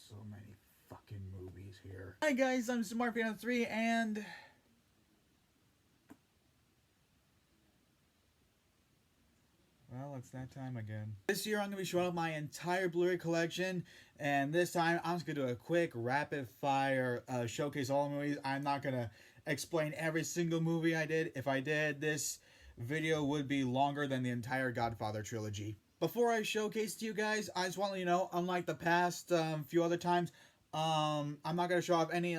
So many fucking movies here. Hi guys, I'm SmartFan3 and well, it's that time again. This year I'm going to be showing off my entire Blu Ray collection, and this time I'm just going to do a quick rapid fire showcase all the movies. I'm not going to explain every single movie I did. If I did, this video would be longer than the entire Godfather trilogy. Before I showcase to you guys, I just want to let you know, unlike the past few other times, I'm not going to show off any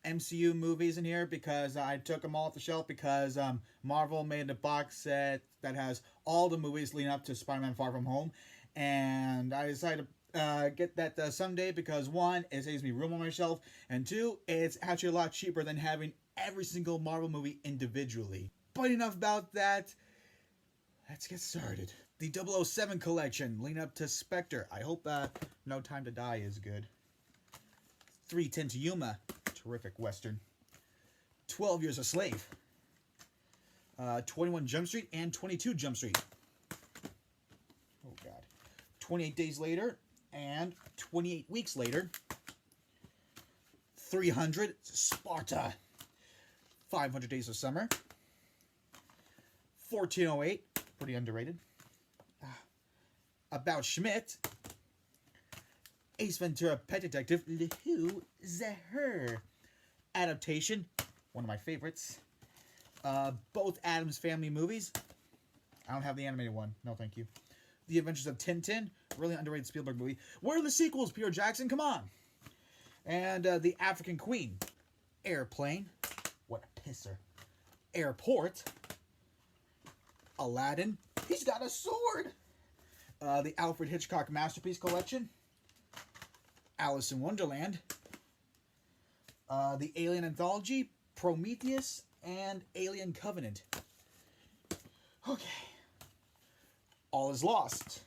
MCU movies in here because I took them all off the shelf because Marvel made a box set that has all the movies leading up to Spider-Man Far From Home, and I decided to get that someday because one, it saves me room on my shelf, and two, it's actually a lot cheaper than having every single Marvel movie individually. But enough about that. Let's get started. The 007 collection, leading up to Spectre. I hope No Time to Die is good. 310 to Yuma, terrific western. 12 Years a Slave. 21 Jump Street and 22 Jump Street. Oh god. 28 Days Later and 28 Weeks Later. 300 Sparta. 500 Days of Summer. 1408, pretty underrated. About Schmidt. Ace Ventura Pet Detective, Who the Her. Adaptation, one of my favorites. Both Addams Family movies. I don't have the animated one. No, thank you. The Adventures of Tintin, really underrated Spielberg movie. Where are the sequels, Peter Jackson? Come on. And The African Queen. Airplane. What a pisser. Airport. Aladdin. He's got a sword. The Alfred Hitchcock Masterpiece Collection. Alice in Wonderland. The Alien Anthology. Prometheus. And Alien Covenant. Okay. All is Lost.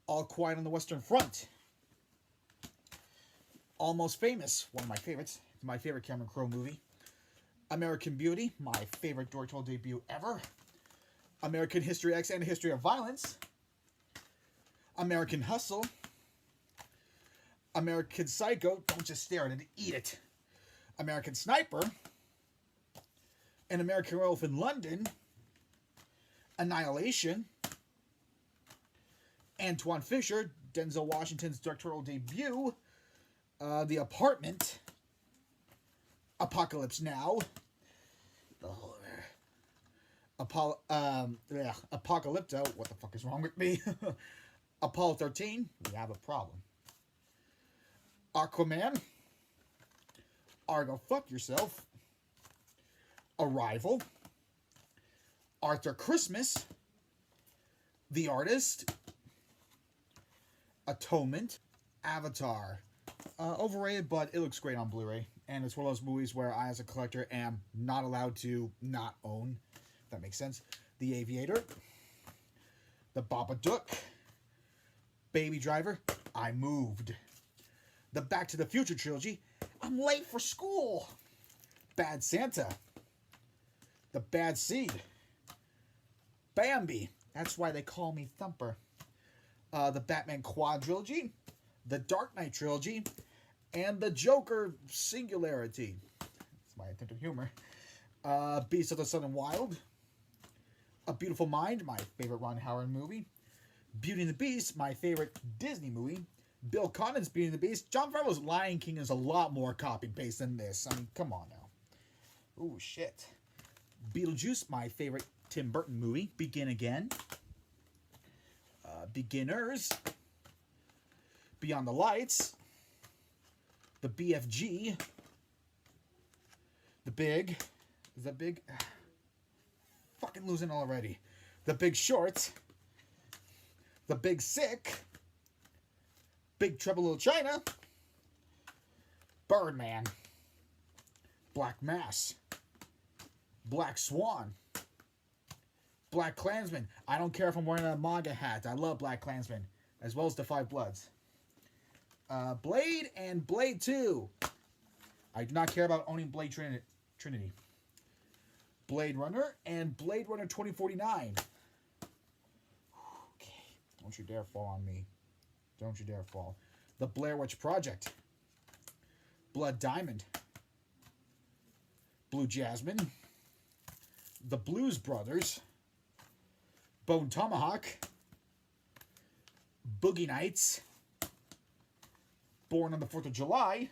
All Quiet on the Western Front. Almost Famous. One of my favorites. It's my favorite Cameron Crowe movie. American Beauty, my favorite directorial debut ever. American History X and a History of Violence. American Hustle. American Psycho, don't just stare at it, eat it. American Sniper. An American Werewolf in London. Annihilation. Antoine Fisher, Denzel Washington's directorial debut. The Apartment. Apocalypse Now. Apocalypto. What the fuck is wrong with me? Apollo 13. We have a problem. Aquaman. Argo Fuck Yourself. Arrival. Arthur Christmas. The Artist. Atonement. Avatar. Overrated, but it looks great on Blu-ray. And it's one of those movies where I, as a collector, am not allowed to not own. If that makes sense. The Aviator. The Babadook. Baby Driver. I Moved. The Back to the Future trilogy. I'm late for school. Bad Santa. The Bad Seed. Bambi. That's why they call me Thumper. The Batman Quadrilogy. The Dark Knight trilogy. And the Joker Singularity. That's my attempt at humor. Beasts of the Southern Wild. A Beautiful Mind, my favorite Ron Howard movie. Beauty and the Beast, my favorite Disney movie. Bill Condon's Beauty and the Beast. Jon Favreau's Lion King is a lot more copy and paste than this. I mean, come on now. Ooh, shit. Beetlejuice, my favorite Tim Burton movie. Begin Again. Beginners. Beyond the Lights. The BFG. The Big. Is that Big? Fucking losing already. The Big Short. The Big Sick. Big Trouble in Little China. Birdman. Black Mass. Black Swan. Black Klansman. I don't care if I'm wearing a MAGA hat. I love Black Klansman. As well as The Five Bloods. Blade and Blade 2. I do not care about owning Blade Trinity. Blade Runner and Blade Runner 2049. Okay. Don't you dare fall on me. Don't you dare fall. The Blair Witch Project, Blood Diamond, Blue Jasmine, The Blues Brothers, Bone Tomahawk, Boogie Nights, Born on the 4th of July,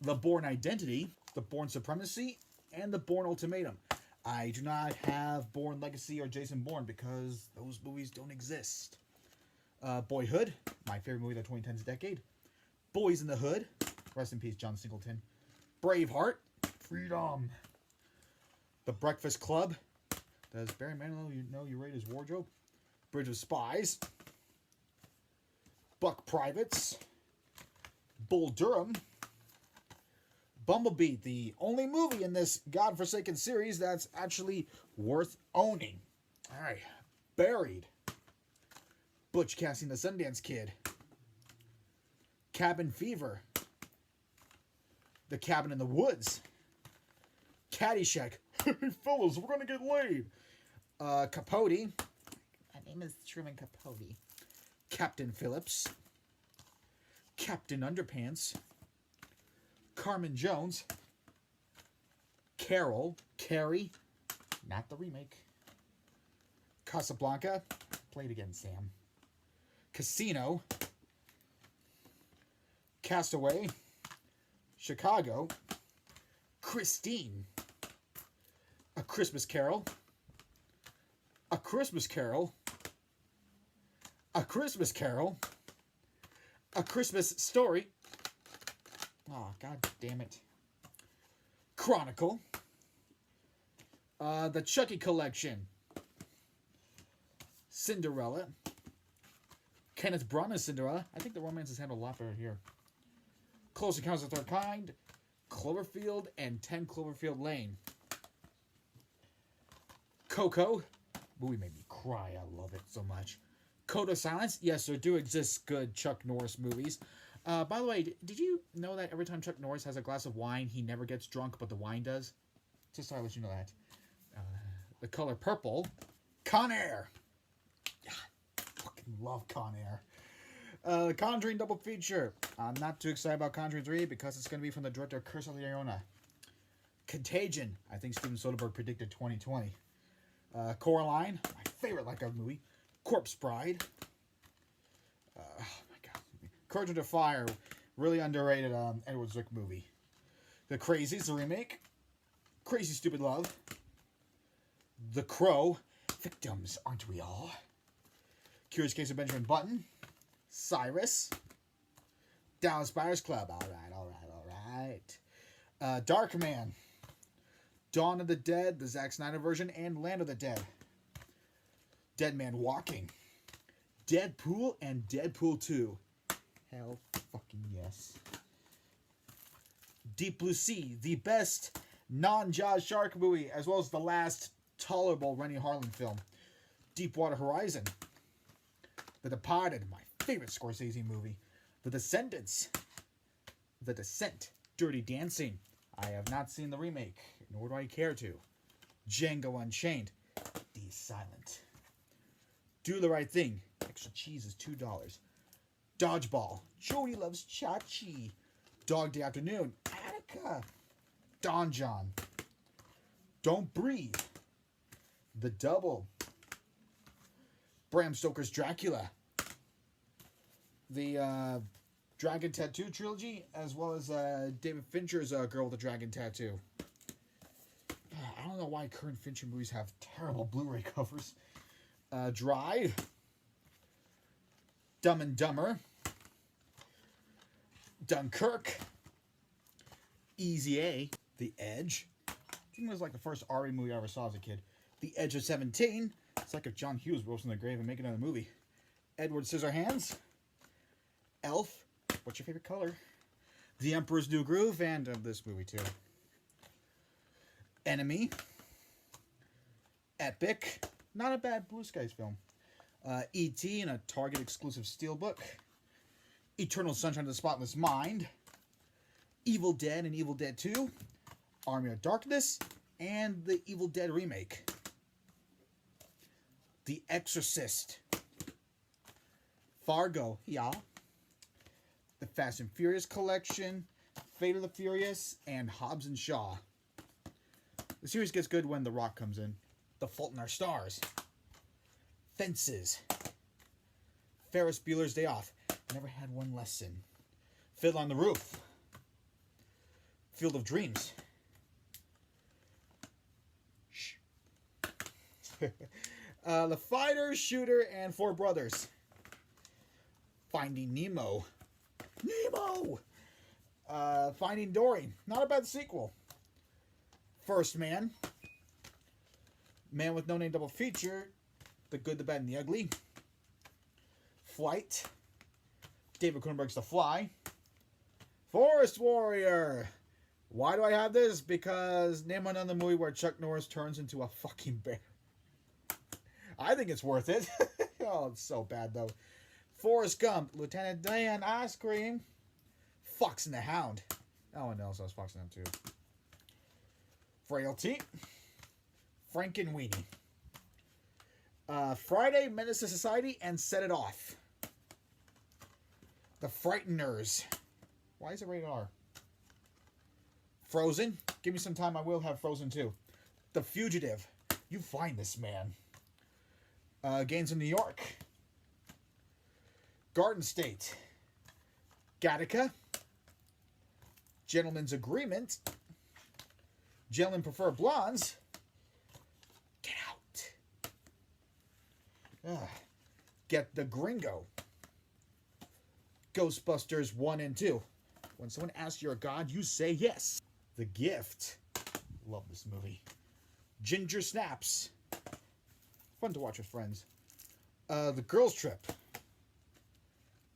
The Bourne Identity, The Bourne Supremacy, and The Bourne Ultimatum. I do not have Bourne Legacy or Jason Bourne because those movies don't exist. Boyhood, my favorite movie of the 2010s decade. Boys in the Hood, rest in peace, John Singleton. Braveheart, freedom. The Breakfast Club, does Barry Manilow know you rate his wardrobe? Bridge of Spies, Buck Privates, Bull Durham, Bumblebee, the only movie in this godforsaken series that's actually worth owning. All right, Buried, Butch Cassidy and the Sundance Kid, Cabin Fever, The Cabin in the Woods, Caddyshack, hey fellas, we're gonna get laid, Capote, my name is Truman Capote, Captain Phillips, Captain Underpants, Carmen Jones, Carol, Carrie, not the remake, Casablanca, play it again, Sam, Casino, Castaway, Chicago, Christine, A Christmas Carol, A Christmas Carol, A Christmas Carol, A Christmas Story, oh, god damn it, Chronicle, The Chucky Collection, Cinderella, Kenneth Branagh's Cinderella. I think the romance is handled a lot better here. Close Encounters of the Third Kind, Cloverfield, and 10 Cloverfield Lane. Coco. Movie made me cry. I love it so much. Code of Silence. Yes, there do exist good Chuck Norris movies. By the way, did you know that every time Chuck Norris has a glass of wine, he never gets drunk, but the wine does? Just thought I'd let you know that. The Color Purple. Con Air. Fucking love Con Air. The Conjuring double feature. I'm not too excited about Conjuring 3 because it's going to be from the director Curse of La Llorona. Contagion. I think Steven Soderbergh predicted 2020. Coraline. My favorite like movie. Corpse Bride. Oh my god. Courage Under Fire. Really underrated Edward Zwick movie. The Crazies, the remake. Crazy Stupid Love. The Crow. Victims, aren't we all? Curious Case of Benjamin Button. Cyrus. Dallas Buyers Club. Alright. Darkman. Dawn of the Dead, the Zack Snyder version, and Land of the Dead. Dead Man Walking. Deadpool and Deadpool 2. Hell fucking yes. Deep Blue Sea, the best non-Jaws shark movie, as well as the last tolerable Rennie Harlan film. Deepwater Horizon. The Departed, my favorite Scorsese movie. The Descendants. The Descent. Dirty Dancing. I have not seen the remake, nor do I care to. Django Unchained. The Silent. Do the Right Thing. Extra cheese is $2. Dodgeball. Jody Loves Chachi. Dog Day Afternoon. Attica. Don John. Don't Breathe. The Double. Bram Stoker's Dracula. The Dragon Tattoo trilogy, as well as David Fincher's Girl with the Dragon Tattoo. I don't know why current Fincher movies have terrible Blu Ray covers. Drive. Dumb and Dumber. Dunkirk. Easy A. The Edge. I think it was like the first R movie I ever saw as a kid. The Edge of 17. It's like if John Hughes rose from the grave and make another movie. Edward Scissorhands. Elf. What's your favorite color? The Emperor's New Groove, and this movie too. Enemy. Epic. Not a bad Blue Skies film. E.T. in a Target exclusive steelbook. Eternal Sunshine of the Spotless Mind. Evil Dead and Evil Dead 2. Army of Darkness. And the Evil Dead remake. The Exorcist. Fargo. Yeah. Fast and Furious Collection, Fate of the Furious, and Hobbs and Shaw. The series gets good when The Rock comes in. The Fault in Our Stars, Fences, Ferris Bueller's Day Off, Never Had One Lesson, Fiddle on the Roof, Field of Dreams, The Fighter, Shooter, and Four Brothers, Finding Nemo, Finding Dory, not a bad sequel, First Man, Man with No Name double feature, The Good, the Bad, and the Ugly, Flight, David Cronenberg's The Fly, Forest Warrior. Why do I have this? Because name another movie where Chuck Norris turns into a fucking bear. I think it's worth it. Oh, it's so bad though. Forrest Gump, Lieutenant Dan, Ice Cream, Fox and the Hound. Oh, and also Fox and the Hound too. Frailty, Frankenweenie, Friday, Menace to Society, and Set It Off. The Frighteners. Why is it rated R? Frozen. Give me some time, I will have Frozen too. The Fugitive. You find this man. Gangs of New York. Garden State. Gattaca. Gentleman's Agreement. Gentlemen Prefer Blondes. Get Out. Get the Gringo. Ghostbusters 1 and 2. When someone asks you're a god, you say yes. The Gift. Love this movie. Ginger Snaps. Fun to watch with friends. The Girls Trip.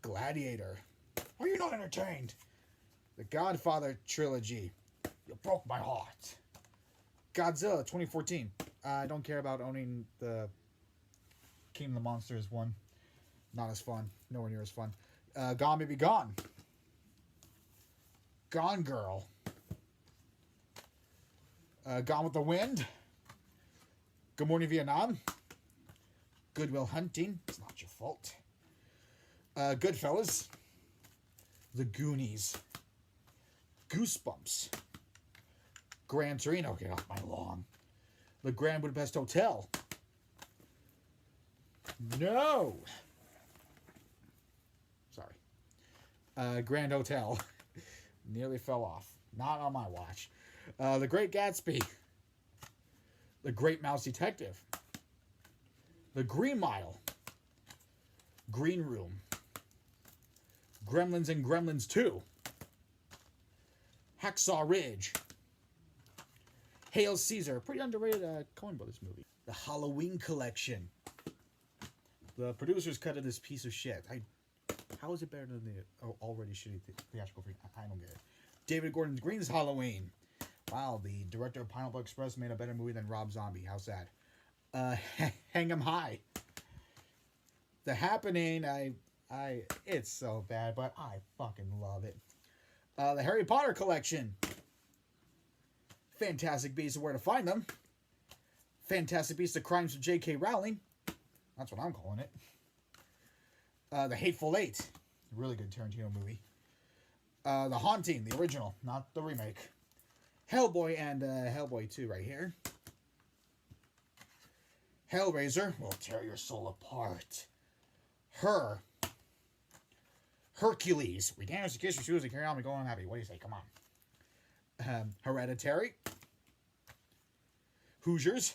Gladiator. Are you not entertained? The Godfather Trilogy. You broke my heart. Godzilla 2014. I don't care about owning the King of the Monsters one. Not as fun. Nowhere near as fun. Gone Baby Gone. Gone Girl. Gone with the Wind. Good Morning Vietnam. Good Will Hunting. It's not your fault. Goodfellas. The Goonies. Goosebumps. Gran Torino. Get off my lawn. The Grand Budapest Hotel. No. Sorry. Grand Hotel. Nearly fell off. Not on my watch. The Great Gatsby. The Great Mouse Detective. The Green Mile. Green Room. Gremlins and Gremlins 2. Hacksaw Ridge. Hail Caesar. Pretty underrated Coen Brothers movie. The Halloween Collection. The producers cut of this piece of shit. How is it better than the already shitty theatrical version? I don't get it. David Gordon Green's Halloween. Wow, the director of Pineapple Express made a better movie than Rob Zombie. How's that? Hang 'em High. The Happening. It's so bad, but I fucking love it. The Harry Potter Collection. Fantastic Beasts and Where to Find Them. Fantastic Beasts: The Crimes of J.K. Rowling. That's what I'm calling it. The Hateful Eight. Really good Tarantino movie. The Haunting, the original, not the remake. Hellboy and Hellboy 2 right here. Hellraiser will tear your soul apart. Her. Hercules. We dance to kiss your shoes and carry on. We go on happy. What do you say? Come on. Hereditary. Hoosiers.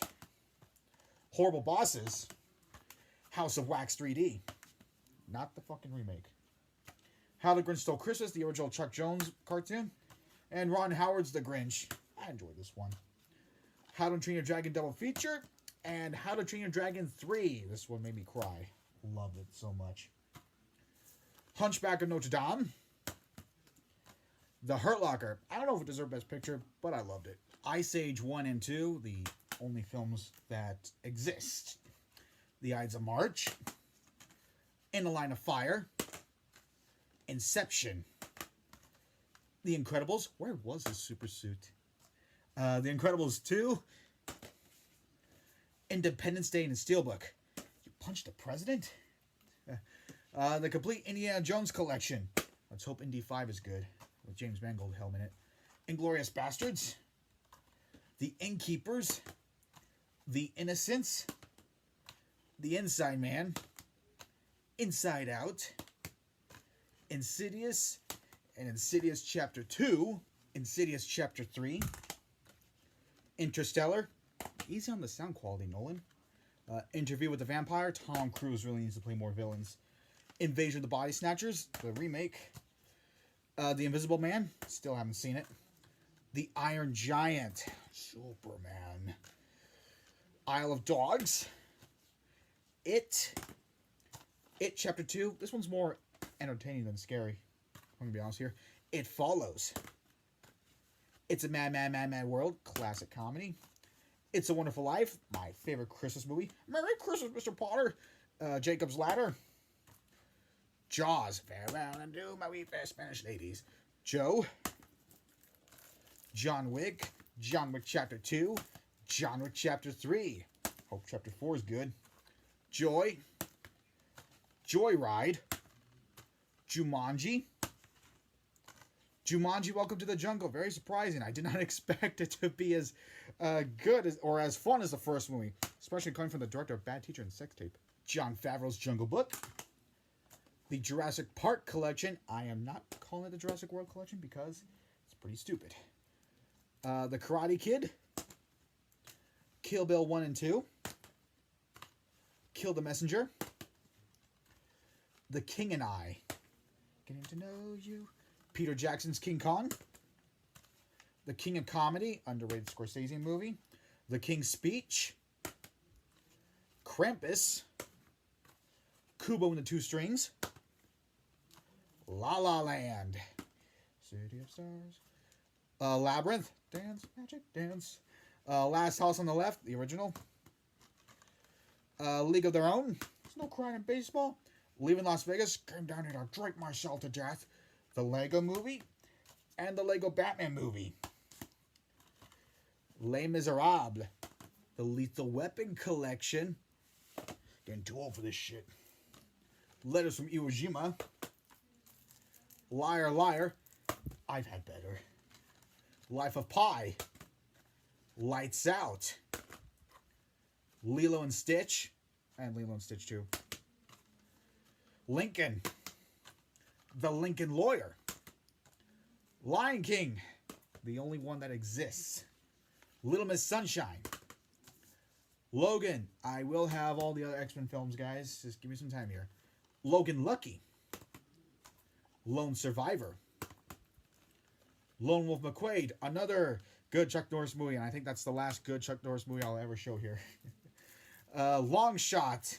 Horrible Bosses. House of Wax 3D. Not the fucking remake. How the Grinch Stole Christmas, the original Chuck Jones cartoon. And Ron Howard's The Grinch. I enjoyed this one. How to Train Your Dragon double feature. And How to Train Your Dragon 3. This one made me cry. Loved it so much. Hunchback of Notre Dame. The Hurt Locker. I don't know if it deserved Best Picture, but I loved it. Ice Age 1 and 2, the only films that exist. The Ides of March. In the Line of Fire. Inception. The Incredibles. Where was his super suit? The Incredibles 2. Independence Day and Steelbook. You punched the president? The Complete Indiana Jones Collection. Let's hope Indy 5 is good with James Mangold helm in it. Inglourious Bastards, The Innkeepers, The Innocents, The Inside Man, Inside Out, Insidious, and Insidious Chapter 2, Insidious Chapter 3, Interstellar. Easy on the sound quality, Nolan. Interview with the Vampire. Tom Cruise really needs to play more villains. Invasion of the Body Snatchers, the remake. The Invisible Man, still haven't seen it. The Iron Giant, Superman. Isle of Dogs. It Chapter 2. This one's more entertaining than scary. I'm going to be honest here. It Follows. It's a Mad, Mad, Mad, Mad World, classic comedy. It's a Wonderful Life, my favorite Christmas movie. Merry Christmas, Mr. Potter. Jacob's Ladder. Jaws, farewell and do my wee fair Spanish ladies. Joe. John Wick. John Wick Chapter 2. John Wick Chapter 3. Hope Chapter 4 is good. Joy. Joyride. Jumanji. Jumanji, Welcome to the Jungle. Very surprising. I did not expect it to be as good as, or as fun as the first movie, especially coming from the director of Bad Teacher and Sex Tape. Jon Favreau's Jungle Book. The Jurassic Park Collection. I am not calling it the Jurassic World Collection because it's pretty stupid. The Karate Kid. Kill Bill 1 and 2. Kill the Messenger. The King and I. Getting to know you. Peter Jackson's King Kong. The King of Comedy, underrated Scorsese movie. The King's Speech. Krampus. Kubo and the Two Strings. La La Land. City of Stars. Labyrinth. Dance, Magic Dance. Last House on the Left, the original. League of Their Own. There's no crying in baseball. Leaving Las Vegas. Came down here to drink myself to death. The Lego Movie. And the Lego Batman Movie. Les Miserables. The Lethal Weapon Collection. Getting too old for this shit. Letters from Iwo Jima. Liar, Liar. I've had better. Life of Pi. Lights Out. Lilo and Stitch. And Lilo and Stitch 2. Lincoln. The Lincoln Lawyer. Lion King. The only one that exists. Little Miss Sunshine. Logan. I will have all the other X-Men films, guys. Just give me some time here. Logan Lucky. Lone Survivor. Lone Wolf McQuade. Another good Chuck Norris movie, and I think that's the last good Chuck Norris movie I'll ever show here. Long Shot.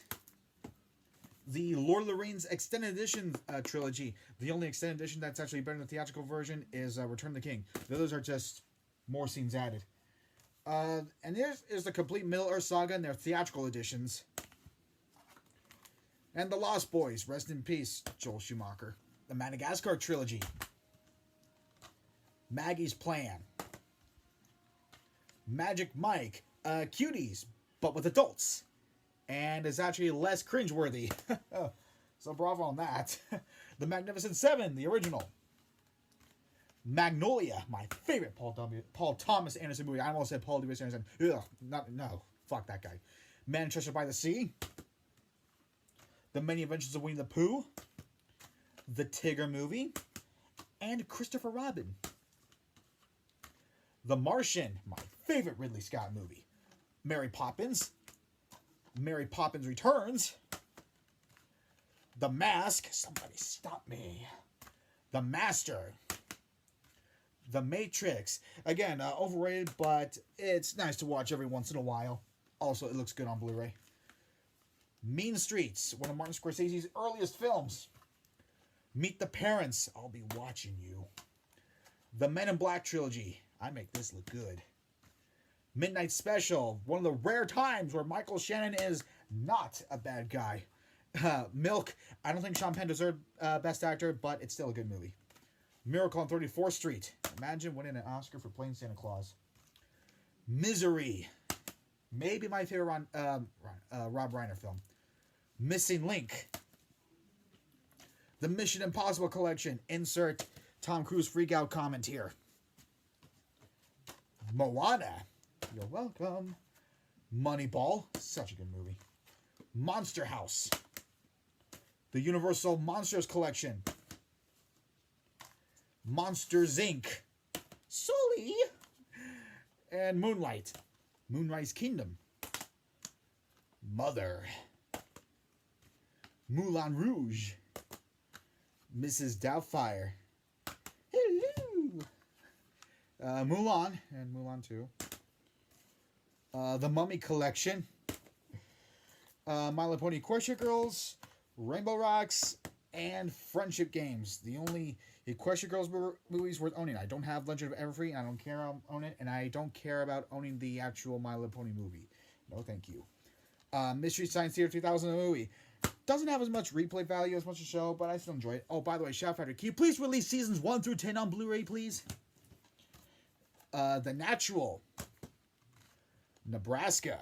The Lord of the Rings Extended Edition trilogy. The only extended edition that's actually better than the theatrical version is Return of the King. The others are just more scenes added. And there's the complete Middle-earth saga and their theatrical editions. And The Lost Boys. Rest in peace, Joel Schumacher. The Madagascar trilogy. Maggie's Plan. Magic Mike. Cuties, but with adults. And is actually less cringeworthy. So bravo on that. The Magnificent Seven, the original. Magnolia, my favorite Paul Thomas Anderson movie. I almost said Paul Thomas Anderson. Ugh, no, fuck that guy. Manchester by the Sea. The Many Adventures of Winnie the Pooh. The Tigger movie. And Christopher Robin. The Martian, my favorite Ridley Scott movie. Mary Poppins. Mary Poppins Returns. The Mask. Somebody stop me. The Master. The Matrix. Again, overrated, but it's nice to watch every once in a while. Also, it looks good on Blu-ray. Mean Streets. One of Martin Scorsese's earliest films. Meet the Parents. I'll be watching you. The Men in Black trilogy. I make this look good. Midnight Special. One of the rare times where Michael Shannon is not a bad guy. Milk. I don't think Sean Penn deserved Best Actor, but it's still a good movie. Miracle on 34th Street. Imagine winning an Oscar for playing Santa Claus. Misery. Maybe my favorite Rob Reiner film. Missing Link. The Mission Impossible Collection. Insert Tom Cruise freakout comment here. Moana. You're welcome. Moneyball. Such a good movie. Monster House. The Universal Monsters Collection. Monsters Inc. Sully. And Moonlight. Moonrise Kingdom. Mother. Moulin Rouge. Mrs. Doubtfire. Hello. Mulan and Mulan 2. The Mummy Collection. My Little Pony Equestria Girls. Rainbow Rocks. And Friendship Games. The only Equestria Girls movies worth owning. I don't have Legend of Everfree. I don't care about own it. And I don't care about owning the actual My Little Pony movie. No, thank you. Mystery Science Theater 3000 movie. Doesn't have as much replay value as much as the show, but I still enjoy it. Oh, by the way, Shout Factory, can you please release seasons 1 through 10 on Blu-ray, please? The Natural. Nebraska.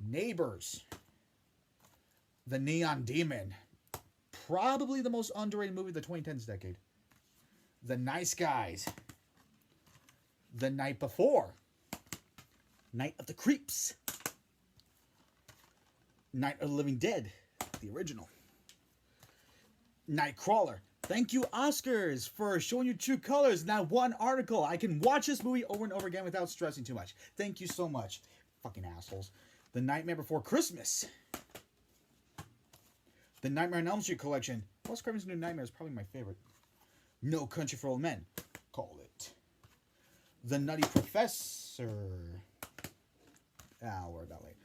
Neighbors. The Neon Demon. Probably the most underrated movie of the 2010s decade. The Nice Guys. The Night Before. Night of the Creeps. Night of the Living Dead, the original. Nightcrawler. Thank you, Oscars, for showing you true colors in that one article. I can watch this movie over and over again without stressing too much. Thank you so much. Fucking assholes. The Nightmare Before Christmas. The Nightmare on Elm Street collection. Wes Craven's New Nightmare is probably my favorite. No Country for Old Men. Call it. The Nutty Professor. I'll worry about it later.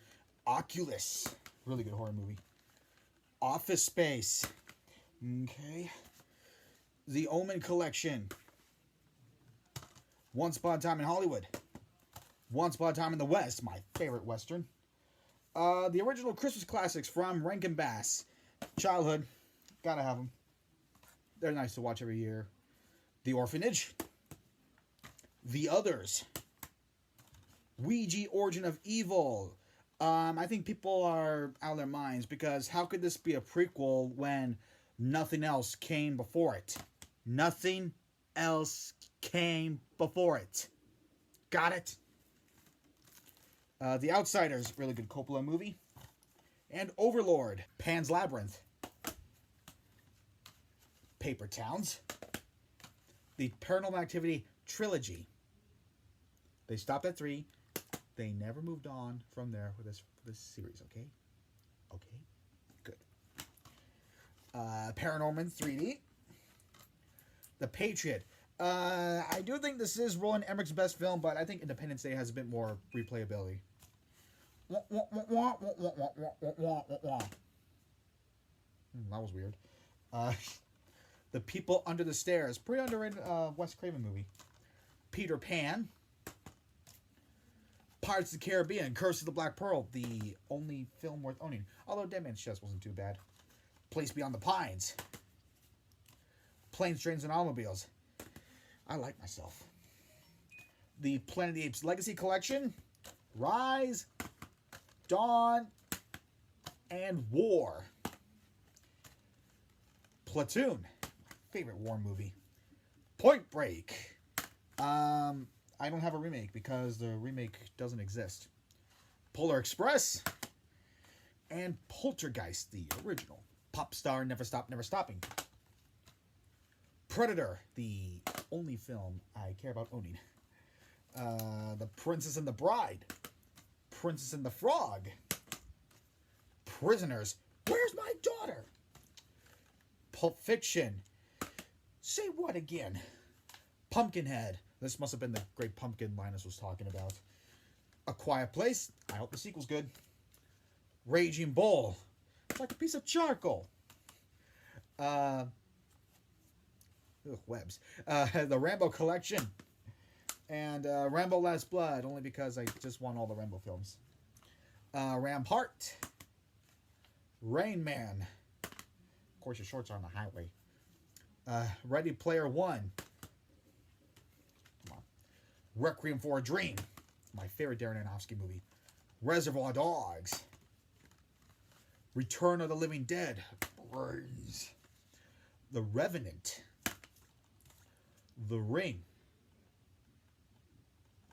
Oculus. Really good horror movie. Office Space. Okay. The Omen Collection. Once Upon a Time in Hollywood. Once Upon a Time in the West. My favorite Western. The original Christmas classics from Rankin Bass. Childhood. Gotta have them. They're nice to watch every year. The Orphanage. The Others. Ouija Origin of Evil. I think people are out of their minds because how could this be a prequel when nothing else came before it? Nothing else came before it. Got it? The Outsiders, really good Coppola movie. And Overlord, Pan's Labyrinth. Paper Towns. The Paranormal Activity trilogy. They stopped at 3. They never moved on from there with this series, okay? Okay? Good. Paranorman 3D. The Patriot. I do think this is Roland Emmerich's best film, but I think Independence Day has a bit more replayability. That was weird. The People Under the Stairs. Pretty underrated Wes Craven movie. Peter Pan. Pirates of the Caribbean, Curse of the Black Pearl, the only film worth owning. Although Dead Man's Chest wasn't too bad. Place Beyond the Pines. Planes, Trains, and Automobiles. I like myself. The Planet of the Apes Legacy Collection. Rise, Dawn, and War. Platoon. Favorite war movie. Point Break. I don't have a remake because the remake doesn't exist. Polar Express. And Poltergeist, the original. Pop Star, Never Stop, Never Stopping. Predator, the only film I care about owning. The Princess and the Bride. Princess and the Frog. Prisoners. Where's my daughter? Pulp Fiction. Say what again? Pumpkinhead. This must have been the Great Pumpkin Linus was talking about. A Quiet Place. I hope the sequel's good. Raging Bull. It's like a piece of charcoal. Webs. The Rambo Collection. And Rambo Last Blood, only because I just want all the Rambo films. Rampart. Rain Man. Of course, your shorts are on the highway. Ready Player One. Come on. Requiem for a Dream. My favorite Darren Aronofsky movie. Reservoir Dogs. Return of the Living Dead. Brains. The Revenant. The Ring.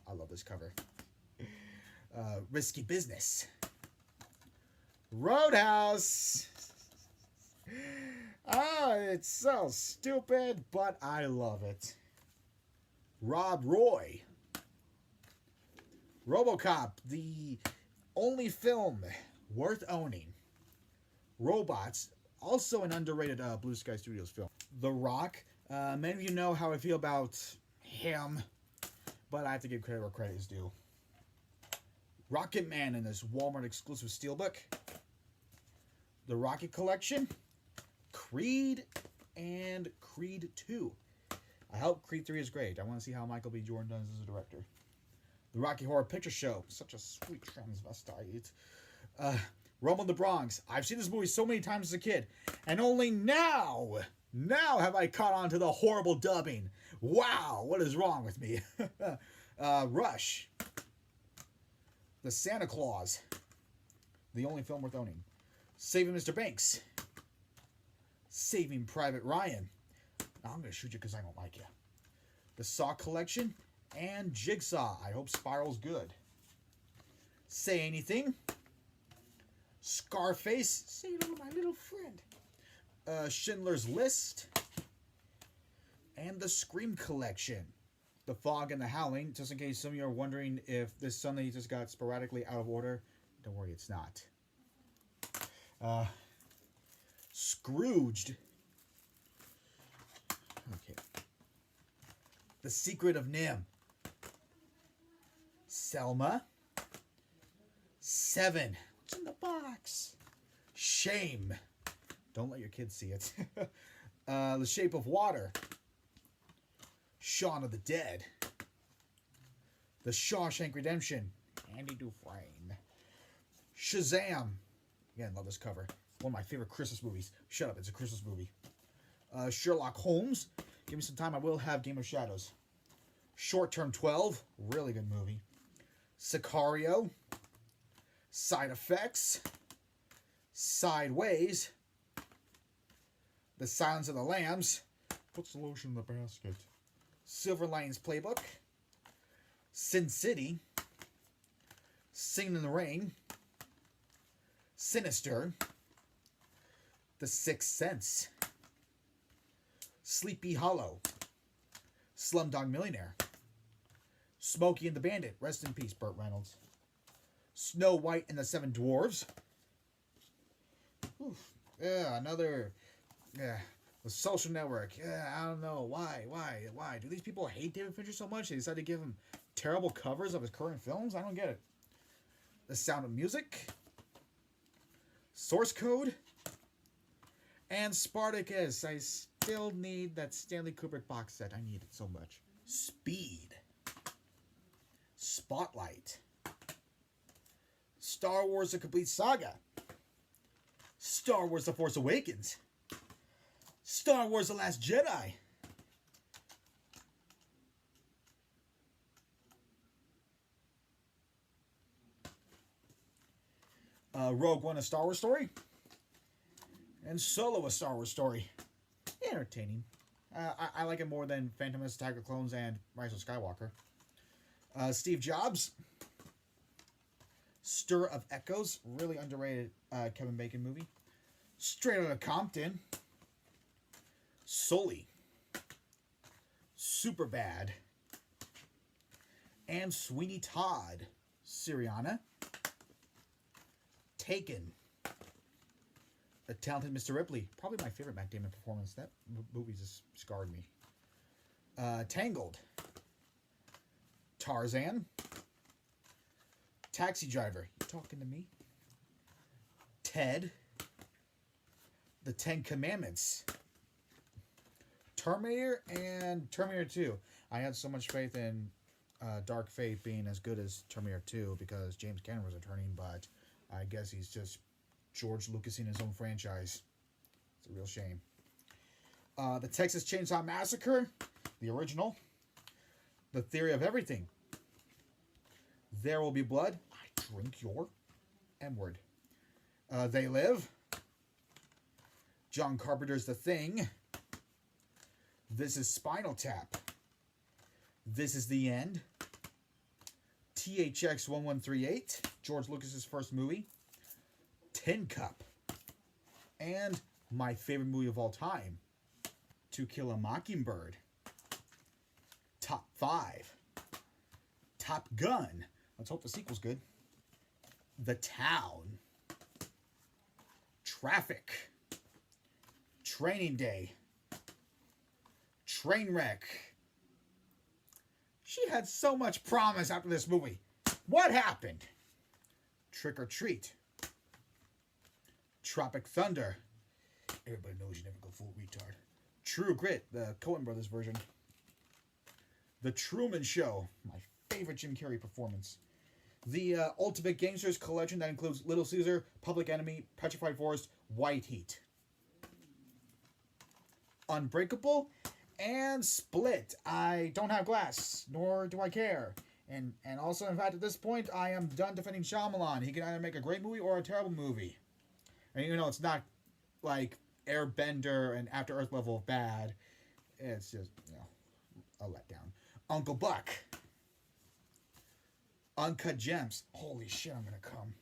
I love this cover. Risky Business. Roadhouse. Ah, it's so stupid, but I love it. Rob Roy. RoboCop, the only film worth owning. Robots, also an underrated Blue Sky Studios film. The Rock, many of you know how I feel about him, but I have to give credit where credit is due. Rocket Man in this Walmart exclusive steelbook. The Rocket Collection. Creed and Creed 2. I hope Creed 3 is great. I want to see how Michael B. Jordan does as a director. The Rocky Horror Picture Show. Such a sweet transvestite. Rumble in the Bronx. I've seen this movie so many times as a kid. And only now have I caught on to the horrible dubbing. Wow, what is wrong with me? Rush. The Santa Claus. The only film worth owning. Saving Mr. Banks. Saving Private Ryan. Now I'm going to shoot you because I don't like you. The Saw Collection. And Jigsaw. I hope Spiral's good. Say Anything. Scarface. Say hello to my little friend. Schindler's List. And the Scream Collection. The Fog and the Howling. Just in case some of you are wondering if this Sunday just got sporadically out of order. Don't worry, it's not. Scrooged. Okay. The Secret of Nim. Selma. Seven. What's in the box? Shame. Don't let your kids see it. The Shape of Water. Shaun of the Dead. The Shawshank Redemption. Andy Dufresne. Shazam. Again, love this cover. One of my favorite Christmas movies. Shut up, it's a Christmas movie. Sherlock Holmes. Give me some time, I will have Game of Shadows. Short Term 12. Really good movie. Sicario. Side Effects. Sideways. The Silence of the Lambs. Puts the lotion in the basket. Silver Linings Playbook. Sin City. Singing in the Rain. Sinister. The Sixth Sense. Sleepy Hollow. Slumdog Millionaire. Smokey and the Bandit. Rest in peace, Burt Reynolds. Snow White and the Seven Dwarves. Oof. Yeah, another... Yeah, The Social Network. Yeah, I don't know. Why? Do these people hate David Fincher so much? They decided to give him terrible covers of his current films? I don't get it. The Sound of Music. Source Code. And Spartacus. I still need that Stanley Kubrick box set. I need it so much. Speed. Spotlight. Star Wars: The Complete Saga. Star Wars: The Force Awakens. Star Wars: The Last Jedi. Rogue One: A Star Wars Story. And Solo: A Star Wars Story. Entertaining. I like it more than Phantom Menace: Attack of the Clones and Rise of Skywalker. Steve Jobs. Stir of Echoes. Really underrated Kevin Bacon movie. Straight Outta Compton. Sully. Superbad. And Sweeney Todd. Syriana. Taken. The Talented Mr. Ripley. Probably my favorite Matt Damon performance. That movie just scarred me. Tangled. Tarzan. Taxi Driver. You talking to me? Ted. The Ten Commandments. Terminator and Terminator 2. I had so much faith in Dark Fate being as good as Terminator 2 because James Cameron was returning, but I guess he's just George Lucas in his own franchise. It's a real shame. The Texas Chainsaw Massacre, the original. The Theory of Everything. There Will Be Blood. I drink your M-word. They Live. John Carpenter's The Thing. This is Spinal Tap. This is The End. THX 1138, George Lucas's first movie. Tin Cup. And my favorite movie of all time, To Kill a Mockingbird. Top 5. Top Gun. Let's hope the sequel's good. The Town. Traffic. Training Day. Trainwreck. She had so much promise after this movie. What happened? Trick or Treat. Tropic Thunder. Everybody knows you never go full retard. True Grit, the Coen Brothers version. The Truman Show, my favorite Jim Carrey performance. The Ultimate Gangsters collection that includes Little Caesar, Public Enemy, Petrified Forest, White Heat. Unbreakable and Split. I don't have glass, nor do I care. And also, in fact, at this point, I am done defending Shyamalan. He can either make a great movie or a terrible movie. And you know, it's not like Airbender and After Earth level of bad. It's just, you know, a letdown. Uncle Buck. Uncut Gems. Holy shit, I'm gonna come.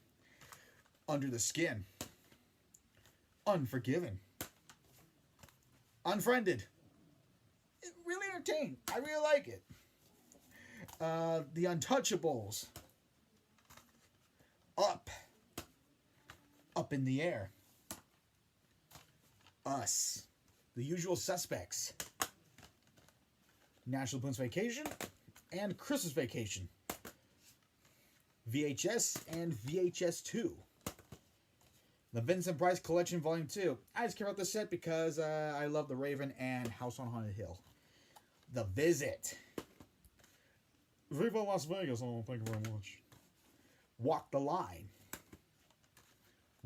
Under the Skin. Unforgiven. Unfriended. It's really entertaining. I really like it. The Untouchables. Up. Up in the Air. Us. The Usual Suspects. National Lampoon's Vacation and Christmas Vacation. VHS and VHS 2. The Vincent Price Collection Volume 2. I just care about this set because I love The Raven and House on Haunted Hill. The Visit. Viva Las Vegas. Oh, thank you very much. Walk the Line.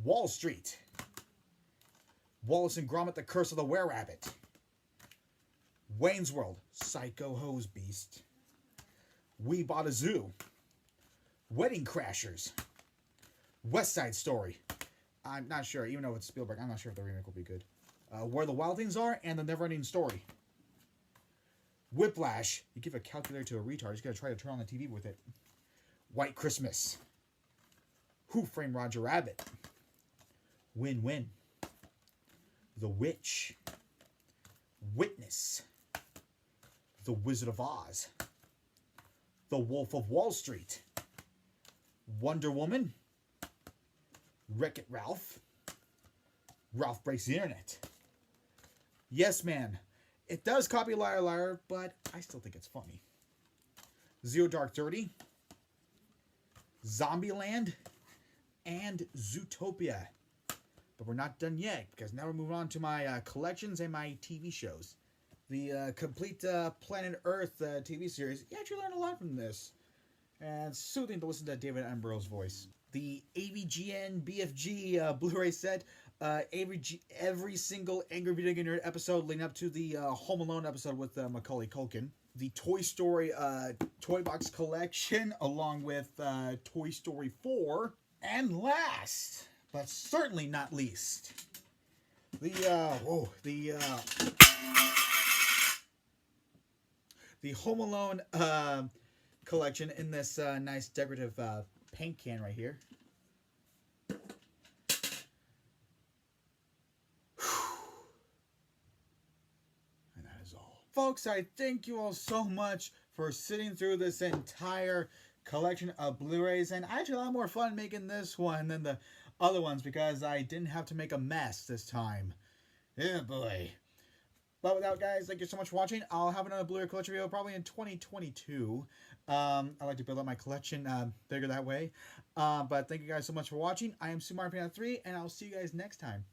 Wall Street. Wallace and Gromit, The Curse of the Were-Rabbit. Wayne's World, Psycho Hose Beast. We Bought a Zoo. Wedding Crashers. West Side Story. I'm not sure, even though it's Spielberg, I'm not sure if the remake will be good. Where the Wild Things Are and The Never-Ending Story. Whiplash. You give a calculator to a retard, he's going to try to turn on the TV with it. White Christmas. Who Framed Roger Rabbit? Win-Win. The Witch. Witness. The Wizard of Oz. The Wolf of Wall Street. Wonder Woman. Wreck-It Ralph. Ralph Breaks the Internet. Yes Man. It does copy Liar Liar, but I still think it's funny. Zero Dark 30. Zombieland. And Zootopia. But we're not done yet, because now we're moving on to my collections and my TV shows. The complete Planet Earth TV series. You actually learned a lot from this. And it's soothing to listen to David Attenborough's voice. The AVGN BFG Blu-ray set. Every single Angry Video Game Nerd episode leading up to the Home Alone episode with Macaulay Culkin. The Toy Story Toy Box Collection, along with Toy Story 4. And last, but certainly not least, the Home Alone collection in this nice decorative paint can right here. And that is all. Folks, I thank you all so much for sitting through this entire collection of Blu-rays, and I had a lot more fun making this one than the other ones because I didn't have to make a mess this time. Yeah, boy. But without, guys, thank you so much for watching. I'll have another Blu-ray collection video probably in 2022. I like to build up my collection bigger that way. But thank you guys so much for watching. I am Sumarpina3, and I'll see you guys next time.